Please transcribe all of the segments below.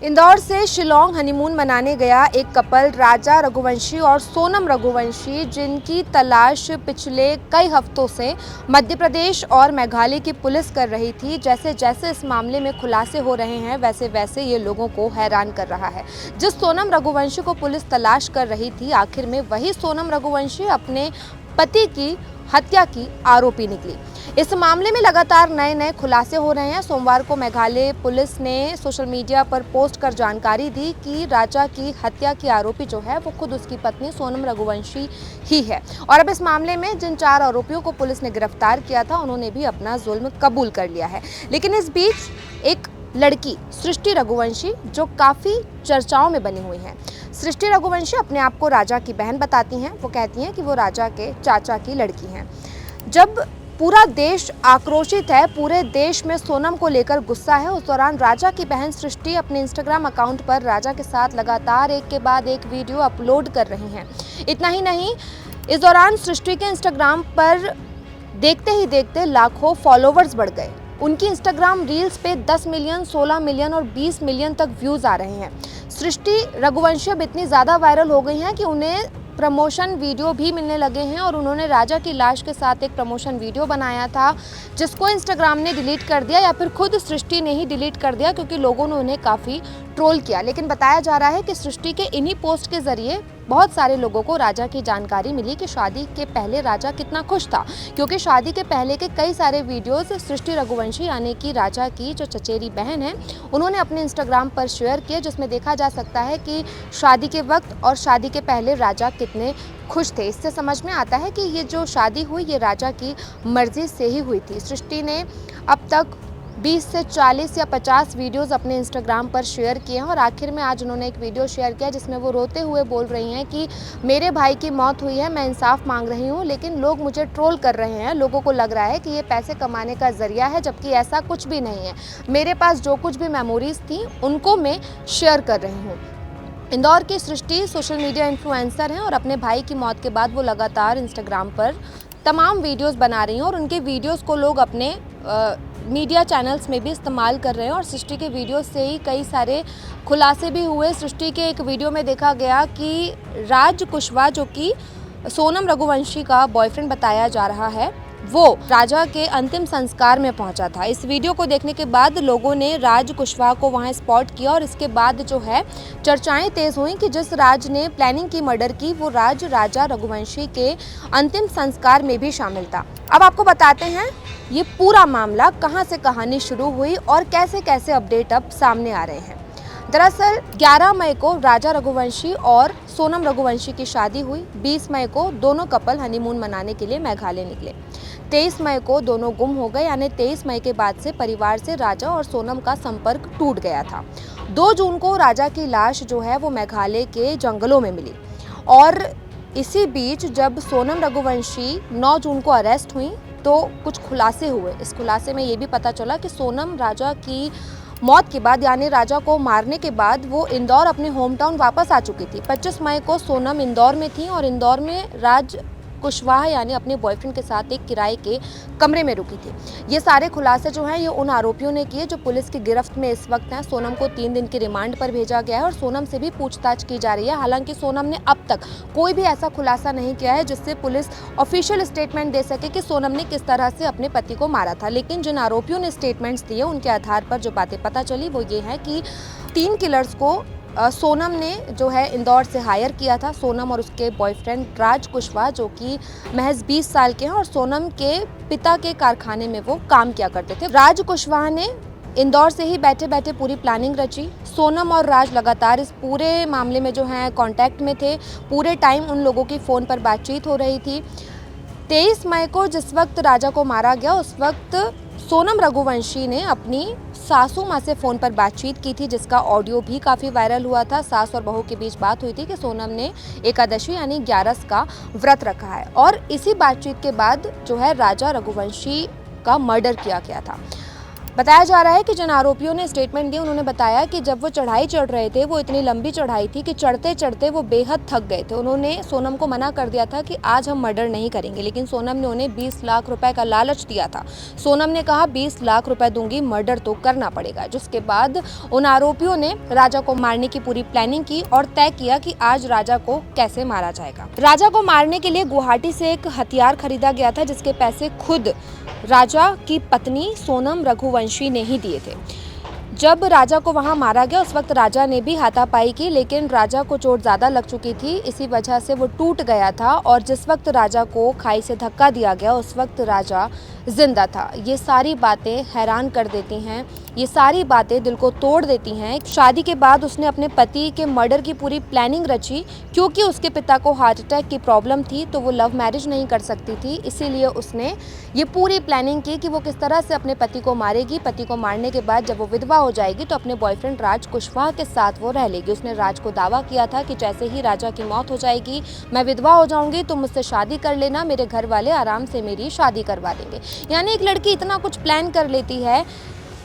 इंदौर से शिलांग हनीमून मनाने गया एक कपल राजा रघुवंशी और सोनम रघुवंशी, जिनकी तलाश पिछले कई हफ्तों से मध्य प्रदेश और मेघालय की पुलिस कर रही थी। जैसे जैसे इस मामले में खुलासे हो रहे हैं, वैसे वैसे ये लोगों को हैरान कर रहा है। जिस सोनम रघुवंशी को पुलिस तलाश कर रही थी, आखिर में वही सोनम रघुवंशी अपने पति की हत्या की आरोपी निकली। इस मामले में लगातार नए नए खुलासे हो रहे हैं। सोमवार को मेघालय पुलिस ने सोशल मीडिया पर पोस्ट कर जानकारी दी कि राजा की हत्या की आरोपी जो है वो खुद उसकी पत्नी सोनम रघुवंशी ही है। और अब इस मामले में जिन 4 आरोपियों को पुलिस ने गिरफ्तार किया था, उन्होंने भी अपना जुल्म कबूल कर लिया है। लेकिन इस बीच एक लड़की सृष्टि रघुवंशी जो काफ़ी चर्चाओं में बनी हुई है। सृष्टि रघुवंशी अपने आप को राजा की बहन बताती हैं। वो कहती हैं कि वो राजा के चाचा की लड़की हैं। जब पूरा देश आक्रोशित है, पूरे देश में सोनम को लेकर गुस्सा है, उस दौरान राजा की बहन सृष्टि अपने इंस्टाग्राम अकाउंट पर राजा के साथ लगातार एक के बाद एक वीडियो अपलोड कर रही हैं। इतना ही नहीं, इस दौरान सृष्टि के इंस्टाग्राम पर देखते ही देखते लाखों फॉलोवर्स बढ़ गए। उनकी इंस्टाग्राम रील्स पे 10 मिलियन, 16 मिलियन और 20 मिलियन तक व्यूज़ आ रहे हैं। सृष्टि रघुवंशी अब इतनी ज़्यादा वायरल हो गई हैं कि उन्हें प्रमोशन वीडियो भी मिलने लगे हैं। और उन्होंने राजा की लाश के साथ एक प्रमोशन वीडियो बनाया था, जिसको इंस्टाग्राम ने डिलीट कर दिया, या फिर खुद सृष्टि ने ही डिलीट कर दिया, क्योंकि लोगों ने उन्हें काफ़ी ट्रोल किया। लेकिन बताया जा रहा है कि सृष्टि के इन्हीं पोस्ट के जरिए बहुत सारे लोगों को राजा की जानकारी मिली कि शादी के पहले राजा कितना खुश था, क्योंकि शादी के पहले के कई सारे वीडियोस सृष्टि रघुवंशी यानी कि राजा की जो चचेरी बहन है, उन्होंने अपने इंस्टाग्राम पर शेयर किए, जिसमें देखा जा सकता है कि शादी के वक्त और शादी के पहले राजा कितने खुश थे। इससे समझ में आता है कि ये जो शादी हुई ये राजा की मर्जी से ही हुई थी। सृष्टि ने अब तक 20 से 40 या 50 वीडियोस अपने इंस्टाग्राम पर शेयर किए हैं। और आखिर में आज उन्होंने एक वीडियो शेयर किया जिसमें वो रोते हुए बोल रही हैं कि मेरे भाई की मौत हुई है, मैं इंसाफ मांग रही हूँ, लेकिन लोग मुझे ट्रोल कर रहे हैं। लोगों को लग रहा है कि ये पैसे कमाने का जरिया है, जबकि ऐसा कुछ भी नहीं है। मेरे पास जो कुछ भी मेमोरीज थी उनको मैं शेयर कर रही हूँ। इंदौर की सृष्टि सोशल मीडिया इन्फ्लुएंसर हैं और अपने भाई की मौत के बाद वो लगातार इंस्टाग्राम पर तमाम वीडियोस बना रही हैं और उनके वीडियोस को लोग अपने मीडिया चैनल्स में भी इस्तेमाल कर रहे हैं। और सृष्टि के वीडियोस से ही कई सारे खुलासे भी हुए। सृष्टि के एक वीडियो में देखा गया कि राज कुशवाहा, जो कि सोनम रघुवंशी का बॉयफ्रेंड बताया जा रहा है, वो राजा के अंतिम संस्कार में पहुंचा था। इस वीडियो को देखने के बाद लोगों ने राज कुशवाहा को वहां स्पॉट किया और इसके बाद जो है चर्चाएं तेज हुई कि जिस राज ने प्लानिंग की मर्डर की, वो राज राजा रघुवंशी के अंतिम संस्कार में भी शामिल था। अब आपको बताते हैं ये पूरा मामला कहां से कहानी शुरू हुई और कैसे कैसे अपडेट अब सामने आ रहे हैं। दरअसल 11 मई को राजा रघुवंशी और सोनम रघुवंशी की शादी हुई। 20 मई को दोनों कपल हनीमून मनाने के लिए मेघालय निकले। 23 मई को दोनों गुम हो गए, यानी 23 मई के बाद से परिवार से राजा और सोनम का संपर्क टूट गया था। 2 जून को राजा की लाश जो है वो मेघालय के जंगलों में मिली। और इसी बीच जब सोनम रघुवंशी 9 जून को अरेस्ट हुई तो कुछ खुलासे हुए। इस खुलासे में ये भी पता चला कि सोनम राजा की मौत के बाद, यानी राजा को मारने के बाद, वो इंदौर अपने होम टाउन वापस आ चुकी थी। 25 मई को सोनम इंदौर में थी और इंदौर में राज कुशवाहा यानी अपने बॉयफ्रेंड के साथ एक किराए के कमरे में रुकी थी। ये सारे खुलासे जो हैं ये उन आरोपियों ने किए जो पुलिस की गिरफ्त में इस वक्त हैं। सोनम को 3 दिन की रिमांड पर भेजा गया है और सोनम से भी पूछताछ की जा रही है। हालांकि सोनम ने अब तक कोई भी ऐसा खुलासा नहीं किया है जिससे पुलिस ऑफिशियल स्टेटमेंट दे सके कि सोनम ने किस तरह से अपने पति को मारा था। लेकिन जिन आरोपियों ने स्टेटमेंट्स दिए उनके आधार पर जो बातें पता चली वो ये है कि 3 किलर्स को सोनम ने जो है इंदौर से हायर किया था। सोनम और उसके बॉयफ्रेंड राज कुशवाहा, जो कि महज 20 साल के हैं और सोनम के पिता के कारखाने में वो काम किया करते थे। राज कुशवाहा ने इंदौर से ही बैठे बैठे पूरी प्लानिंग रची। सोनम और राज लगातार इस पूरे मामले में जो है कांटेक्ट में थे। पूरे टाइम उन लोगों की फ़ोन पर बातचीत हो रही थी। 23 मई को जिस वक्त राजा को मारा गया उस वक्त सोनम रघुवंशी ने अपनी सासू माँ से फ़ोन पर बातचीत की थी, जिसका ऑडियो भी काफ़ी वायरल हुआ था। सास और बहू के बीच बात हुई थी कि सोनम ने एकादशी यानी 11 का व्रत रखा है। और इसी बातचीत के बाद जो है राजा रघुवंशी का मर्डर किया गया था। बताया जा रहा है कि जिन आरोपियों ने स्टेटमेंट दी उन्होंने बताया कि जब वो चढ़ाई चढ़ रहे थे, वो इतनी लंबी चढ़ाई थी कि चढ़ते चढ़ते वो बेहद थक गए थे। उन्होंने सोनम को मना कर दिया था कि आज हम मर्डर नहीं करेंगे, लेकिन सोनम ने उन्हें 20 लाख रुपए का लालच दिया था। सोनम ने कहा 20 लाख रुपए दूंगी, मर्डर तो करना पड़ेगा। जिसके बाद उन आरोपियों ने राजा को मारने की पूरी प्लानिंग की और तय किया कि आज राजा को कैसे मारा जाएगा। राजा को मारने के लिए गुवाहाटी से एक हथियार खरीदा गया था, जिसके पैसे खुद राजा की पत्नी सोनम रघुवंशी ने ही दिए थे। जब राजा को वहां मारा गया उस वक्त राजा ने भी हाथापाई की, लेकिन राजा को चोट ज़्यादा लग चुकी थी, इसी वजह से वो टूट गया था और जिस वक्त राजा को खाई से धक्का दिया गया उस वक्त राजा जिंदा था। ये सारी बातें हैरान कर देती हैं, ये सारी बातें दिल को तोड़ देती हैं। शादी के बाद उसने अपने पति के मर्डर की पूरी प्लानिंग रची, क्योंकि उसके पिता को हार्ट अटैक की प्रॉब्लम थी तो वो लव मैरिज नहीं कर सकती थी, इसीलिए उसने ये पूरी प्लानिंग की कि वो किस तरह से अपने पति को मारेगी। पति को मारने के बाद जब वो विधवा हो जाएगी तो अपने बॉयफ्रेंड राज कुशवाहा के साथ वो रह लेगी। उसने राज को दावा किया था कि जैसे ही राजा की मौत हो जाएगी मैं विधवा हो जाऊंगी, तुम मुझसे शादी कर लेना, मेरे घर वाले आराम से मेरी शादी करवा देंगे। यानी एक लड़की इतना कुछ प्लान कर लेती है,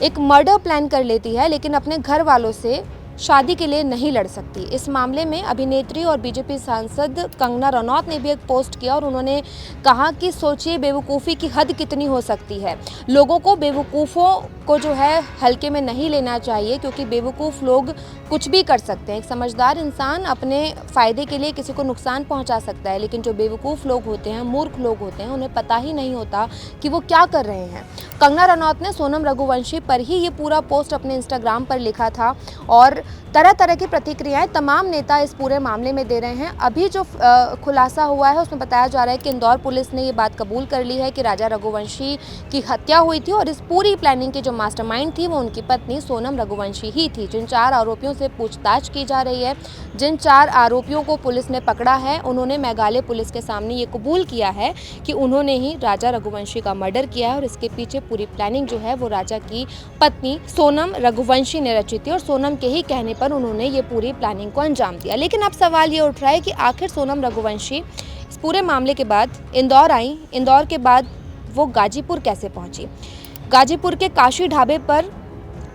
एक मर्डर प्लान कर लेती है, लेकिन अपने घर वालों से शादी के लिए नहीं लड़ सकती। इस मामले में अभिनेत्री और बीजेपी सांसद कंगना रनौत ने भी एक पोस्ट किया और उन्होंने कहा कि सोचिए बेवकूफ़ी की हद कितनी हो सकती है। लोगों को, बेवकूफ़ों को जो है हल्के में नहीं लेना चाहिए, क्योंकि बेवकूफ़ लोग कुछ भी कर सकते हैं। एक समझदार इंसान अपने फ़ायदे के लिए किसी को नुकसान पहुंचा सकता है, लेकिन जो बेवकूफ़ लोग होते हैं, मूर्ख लोग होते हैं, उन्हें पता ही नहीं होता कि वो क्या कर रहे हैं। कंगना रनौत ने सोनम रघुवंशी पर ही ये पूरा पोस्ट अपने इंस्टाग्राम पर लिखा था और तरह तरह की प्रतिक्रियाएं तमाम नेता इस पूरे मामले में दे रहे हैं। अभी जो खुलासा हुआ है उसमें बताया जा रहा है कि इंदौर पुलिस ने ये बात कबूल कर ली है कि राजा रघुवंशी की हत्या हुई थी और इस पूरी प्लानिंग की जो मास्टरमाइंड थी वो उनकी पत्नी सोनम रघुवंशी ही थी। जिन 4 आरोपियों से पूछताछ की जा रही है, जिन 4 आरोपियों को पुलिस ने पकड़ा है, उन्होंने मेघालय पुलिस के सामने ये कबूल किया है कि उन्होंने ही राजा रघुवंशी का मर्डर किया है और इसके पीछे पूरी प्लानिंग जो है वो राजा की पत्नी सोनम रघुवंशी ने रची थी और सोनम के ही कहने पर उन्होंने ये पूरी प्लानिंग को अंजाम दिया। लेकिन अब सवाल ये उठ रहा है कि आखिर सोनम रघुवंशी इस पूरे मामले के बाद इंदौर आई, इंदौर के बाद वो गाजीपुर कैसे पहुंची। गाजीपुर के काशी ढाबे पर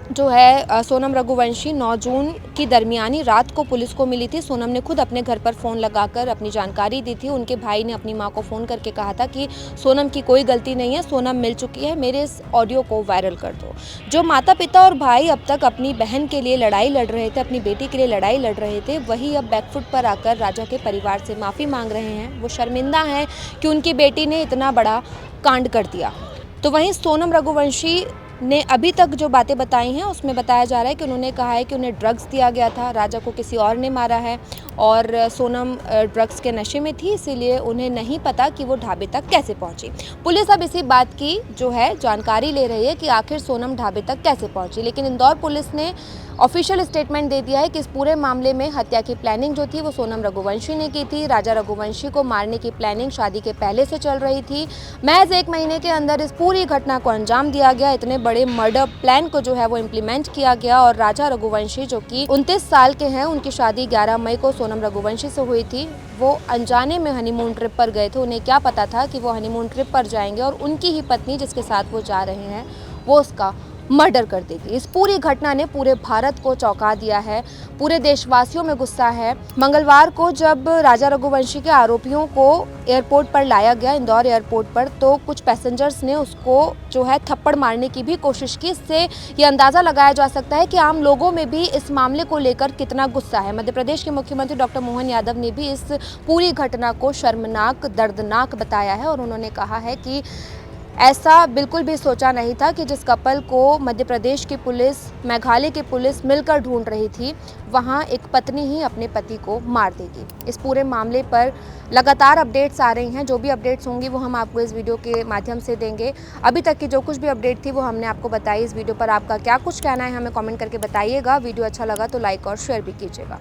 जो है सोनम रघुवंशी 9 जून की दरमियानी रात को पुलिस को मिली थी। सोनम ने खुद अपने घर पर फ़ोन लगाकर अपनी जानकारी दी थी। उनके भाई ने अपनी मां को फ़ोन करके कहा था कि सोनम की कोई गलती नहीं है, सोनम मिल चुकी है, मेरे इस ऑडियो को वायरल कर दो। जो माता पिता और भाई अब तक अपनी बहन के लिए लड़ाई लड़ रहे थे, अपनी बेटी के लिए लड़ाई लड़ रहे थे, वही अब बैकफुट पर आकर राजा के परिवार से माफ़ी मांग रहे हैं। वो शर्मिंदा हैं कि उनकी बेटी ने इतना बड़ा कांड कर दिया। तो वहीं सोनम रघुवंशी ने अभी तक जो बातें बताई हैं उसमें बताया जा रहा है कि उन्होंने कहा है कि उन्हें ड्रग्स दिया गया था, राजा को किसी और ने मारा है और सोनम ड्रग्स के नशे में थी, इसीलिए उन्हें नहीं पता कि वो ढाबे तक कैसे पहुंची। पुलिस अब इसी बात की जो है जानकारी ले रही है कि आखिर सोनम ढाबे तक कैसे पहुंची। लेकिन इंदौर पुलिस ने ऑफिशियल स्टेटमेंट दे दिया है कि इस पूरे मामले में हत्या की प्लानिंग जो थी वो सोनम रघुवंशी ने की थी। राजा रघुवंशी को मारने की प्लानिंग शादी के पहले से चल रही थी। महज 1 महीने के अंदर इस पूरी घटना को अंजाम दिया गया। इतने बड़े मर्डर प्लान को जो है वो इम्प्लीमेंट किया गया और राजा रघुवंशी जो कि 29 साल के हैं, उनकी शादी 11 मई को सोनम रघुवंशी से हुई थी। वो अनजाने में हनीमून ट्रिप पर गए थे। उन्हें क्या पता था कि वो हनीमून ट्रिप पर जाएंगे और उनकी ही पत्नी जिसके साथ वो जा रहे हैं वो उसका मर्डर कर देगी। इस पूरी घटना ने पूरे भारत को चौंका दिया है, पूरे देशवासियों में गुस्सा है। मंगलवार को जब राजा रघुवंशी के आरोपियों को एयरपोर्ट पर लाया गया, इंदौर एयरपोर्ट पर, तो कुछ पैसेंजर्स ने उसको जो है थप्पड़ मारने की भी कोशिश की। इससे ये अंदाज़ा लगाया जा सकता है कि आम लोगों में भी इस मामले को लेकर कितना गुस्सा है। मध्य प्रदेश के मुख्यमंत्री डॉक्टर मोहन यादव ने भी इस पूरी घटना को शर्मनाक, दर्दनाक बताया है और उन्होंने कहा है कि ऐसा बिल्कुल भी सोचा नहीं था कि जिस कपल को मध्य प्रदेश की पुलिस, मेघालय की पुलिस मिलकर ढूंढ रही थी, वहां एक पत्नी ही अपने पति को मार देगी। इस पूरे मामले पर लगातार अपडेट्स आ रही हैं। जो भी अपडेट्स होंगी वो हम आपको इस वीडियो के माध्यम से देंगे। अभी तक की जो कुछ भी अपडेट थी वो हमने आपको बताई। इस वीडियो पर आपका क्या कुछ कहना है हमें कमेंट करके बताइएगा। वीडियो अच्छा लगा तो लाइक और शेयर भी कीजिएगा।